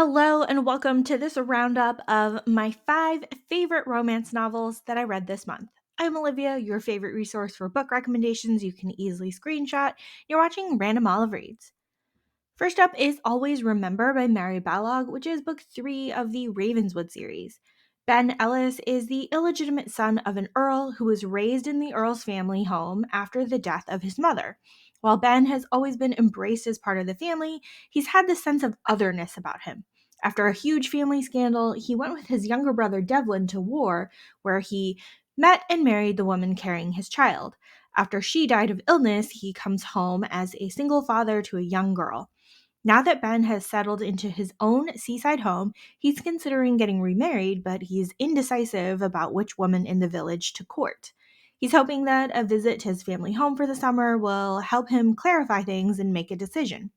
Hello, and welcome to this roundup of my 5 favorite romance novels that I read this month. I'm Olivia, your favorite resource for book recommendations you can easily screenshot. You're watching Random Olive Reads. First up is Always Remember by Mary Balog, which is book 3 of the Ravenswood series. Ben Ellis is the illegitimate son of an earl who was raised in the earl's family home after the death of his mother. While Ben has always been embraced as part of the family, he's had this sense of otherness about him. After a huge family scandal, he went with his younger brother Devlin to war, where he met and married the woman carrying his child. After she died of illness, he comes home as a single father to a young girl. Now that Ben has settled into his own seaside home, he's considering getting remarried, but he's indecisive about which woman in the village to court. He's hoping that a visit to his family home for the summer will help him clarify things and make a decision.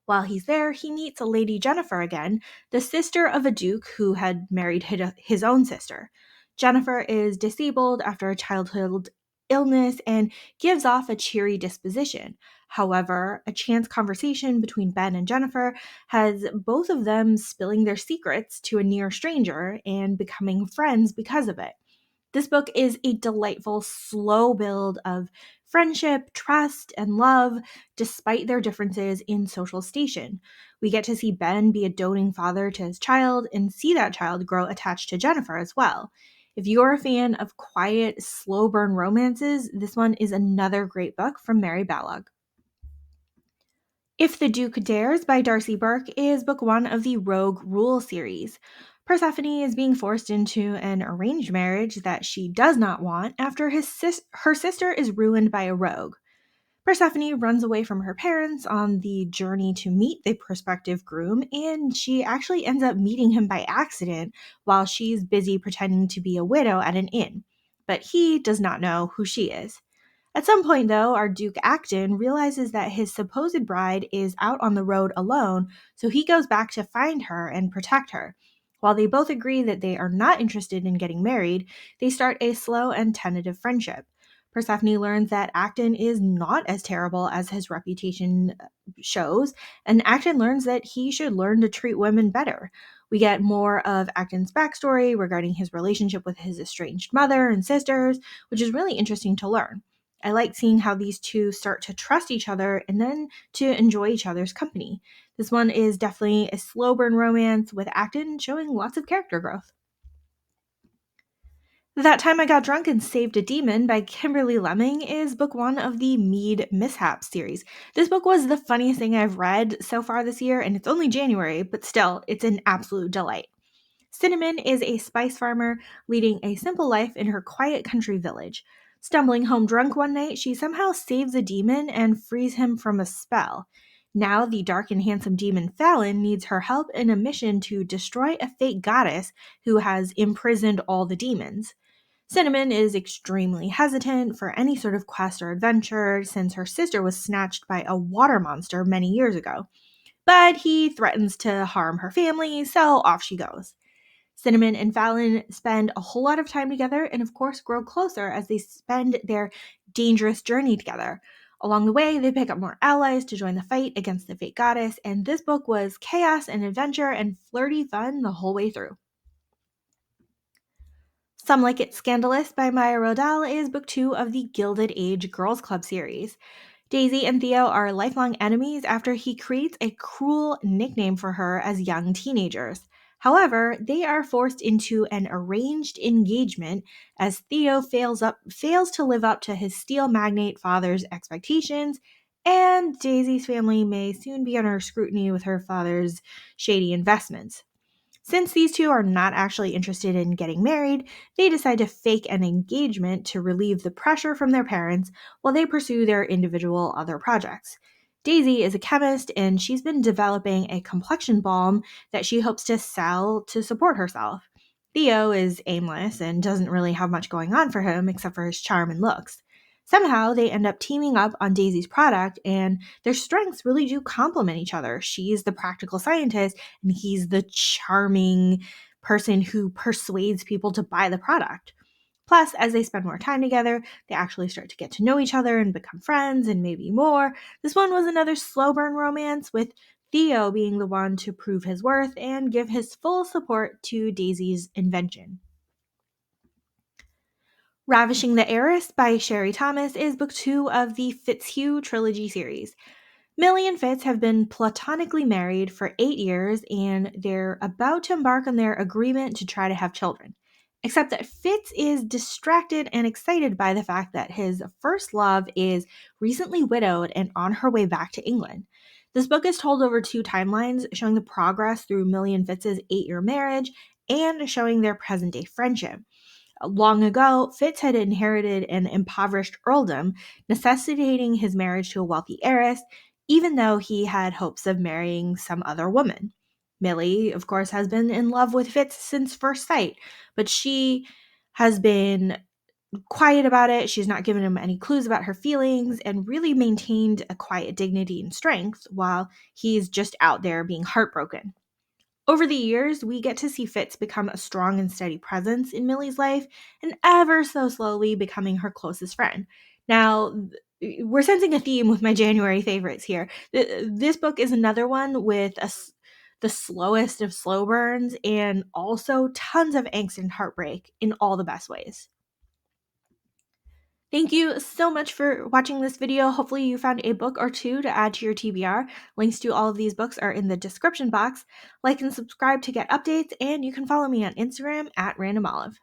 While he's there, he meets Lady Jennifer again, the sister of a duke who had married his own sister. Jennifer is disabled after a childhood illness and gives off a cheery disposition. However, a chance conversation between Ben and Jennifer has both of them spilling their secrets to a near stranger and becoming friends because of it. This book is a delightful, slow build of friendship, trust, and love, despite their differences in social station. We get to see Ben be a doting father to his child and see that child grow attached to Jennifer as well. If you're a fan of quiet, slow burn romances, this one is another great book from Mary Balog. If the Duke Dares by Darcy Burke is book 1 of the Rogue Rule series. Persephone is being forced into an arranged marriage that she does not want after her sister is ruined by a rogue. Persephone runs away from her parents on the journey to meet the prospective groom, and she actually ends up meeting him by accident while she's busy pretending to be a widow at an inn. But he does not know who she is. At some point, though, our Duke Acton realizes that his supposed bride is out on the road alone, so he goes back to find her and protect her. While they both agree that they are not interested in getting married, they start a slow and tentative friendship. Persephone learns that Acton is not as terrible as his reputation shows, and Acton learns that he should learn to treat women better. We get more of Acton's backstory regarding his relationship with his estranged mother and sisters, which is really interesting to learn. I like seeing how these two start to trust each other and then to enjoy each other's company. This one is definitely a slow burn romance with Acton showing lots of character growth. That Time I Got Drunk and Saved a Demon by Kimberly Lemming is book 1 of the Mead Mishap series. This book was the funniest thing I've read so far this year, and it's only January, but still, it's an absolute delight. Cinnamon is a spice farmer leading a simple life in her quiet country village. Stumbling home drunk one night, she somehow saves a demon and frees him from a spell. Now, the dark and handsome demon Fallon needs her help in a mission to destroy a fake goddess who has imprisoned all the demons. Cinnamon is extremely hesitant for any sort of quest or adventure since her sister was snatched by a water monster many years ago. But he threatens to harm her family, so off she goes. Cinnamon and Fallon spend a whole lot of time together and, of course, grow closer as they spend their dangerous journey together. Along the way, they pick up more allies to join the fight against the fake goddess, and this book was chaos and adventure and flirty fun the whole way through. Some Like It Scandalous by Maya Rodell is book 2 of the Gilded Age Girls Club series. Daisy and Theo are lifelong enemies after he creates a cruel nickname for her as young teenagers. However, they are forced into an arranged engagement as Theo fails to live up to his steel magnate father's expectations, and Daisy's family may soon be under scrutiny with her father's shady investments. Since these two are not actually interested in getting married, they decide to fake an engagement to relieve the pressure from their parents while they pursue their individual other projects. Daisy is a chemist and she's been developing a complexion balm that she hopes to sell to support herself. Theo is aimless and doesn't really have much going on for him except for his charm and looks. Somehow they end up teaming up on Daisy's product, and their strengths really do complement each other. She's the practical scientist and he's the charming person who persuades people to buy the product. Plus, as they spend more time together, they actually start to get to know each other and become friends and maybe more. This one was another slow burn romance with Theo being the one to prove his worth and give his full support to Daisy's invention. Ravishing the Heiress by Sherry Thomas is book 2 of the Fitzhugh trilogy series. Millie and Fitz have been platonically married for 8 years, and they're about to embark on their agreement to try to have children. Except that Fitz is distracted and excited by the fact that his first love is recently widowed and on her way back to England. This book is told over 2 timelines, showing the progress through Millie and Fitz's 8-year marriage and showing their present-day friendship. Long ago, Fitz had inherited an impoverished earldom, necessitating his marriage to a wealthy heiress, even though he had hopes of marrying some other woman. Millie, of course, has been in love with Fitz since first sight, but she has been quiet about it. She's not given him any clues about her feelings and really maintained a quiet dignity and strength while he's just out there being heartbroken. Over the years, we get to see Fitz become a strong and steady presence in Millie's life and ever so slowly becoming her closest friend. Now, we're sensing a theme with my January favorites here. This book is another one with the slowest of slow burns and also tons of angst and heartbreak in all the best ways. Thank you so much for watching this video. Hopefully you found a book or two to add to your TBR. Links to all of these books are in the description box. Like and subscribe to get updates, and you can follow me on Instagram at randomolive.